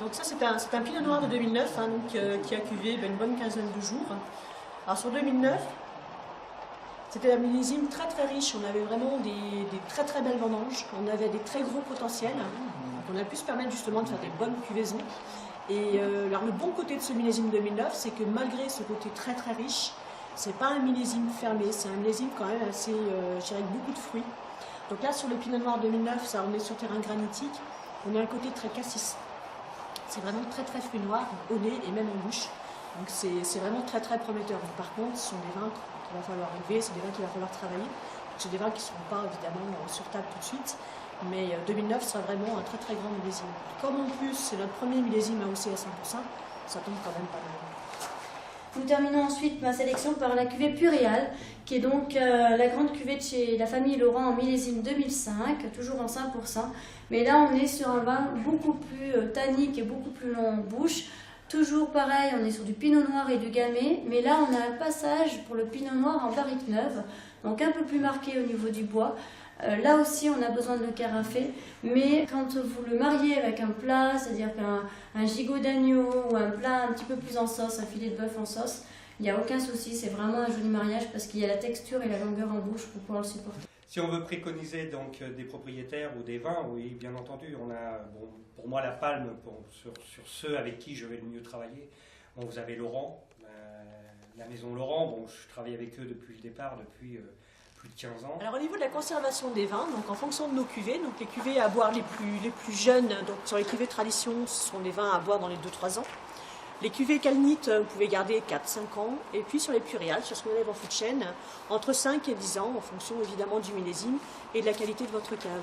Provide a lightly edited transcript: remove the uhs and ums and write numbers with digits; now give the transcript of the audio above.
Donc ça c'est un pinot noir de 2009 hein, donc, qui a cuvé une bonne quinzaine de jours. Alors sur 2009, c'était un millésime très très riche, on avait vraiment des très très belles vendanges, on avait des très gros potentiels, donc on a pu se permettre justement de faire des bonnes cuvaisons. Et alors le bon côté de ce millésime 2009, c'est que malgré ce côté très très riche, c'est pas un millésime fermé, c'est un millésime quand même assez, je dirais, avec beaucoup de fruits. Donc là sur le pinot noir 2009, ça, on est sur terrain granitique, on a un côté très cassis. C'est vraiment très très fruits noirs au nez et même en bouche. Donc c'est vraiment très très prometteur. Mais par contre, ce sont des vins qu'il va falloir élever, c'est des vins qu'il va falloir travailler. C'est des vins qui ne seront pas évidemment sur table tout de suite. Mais 2009 sera vraiment un très très grand millésime. Comme en plus c'est notre premier millésime AOC à 100%, ça tombe quand même pas mal. Nous terminons ensuite ma sélection par la cuvée Puréal, qui est donc la grande cuvée de chez la famille Laurent en millésime 2005, toujours en 5%. Mais là, on est sur un vin beaucoup plus tannique et beaucoup plus long en bouche. Toujours pareil, on est sur du pinot noir et du gamay, mais là, on a un passage pour le pinot noir en barrique neuve, donc un peu plus marqué au niveau du bois. Là aussi, on a besoin de le carafer, mais quand vous le mariez avec un plat, c'est-à-dire qu'un gigot d'agneau ou un plat un petit peu plus en sauce, un filet de bœuf en sauce, il n'y a aucun souci, c'est vraiment un joli mariage parce qu'il y a la texture et la longueur en bouche pour pouvoir le supporter. Si on veut préconiser donc des propriétaires ou des vins, oui, bien entendu, on a, bon, pour moi, la palme sur ceux avec qui je vais le mieux travailler. Bon, vous avez Laurent, la maison Laurent, bon, je travaille avec eux depuis le départ, depuis plus de 15 ans. Alors au niveau de la conservation des vins, donc en fonction de nos cuvées, donc les cuvées à boire les plus jeunes, donc sur les cuvées tradition, ce sont des vins à boire dans les 2-3 ans. Les cuvées calnites, vous pouvez garder 4-5 ans. Et puis sur les puréales, sur ce qu'on élève en fût de chêne, entre 5 et 10 ans, en fonction évidemment du millésime et de la qualité de votre cave.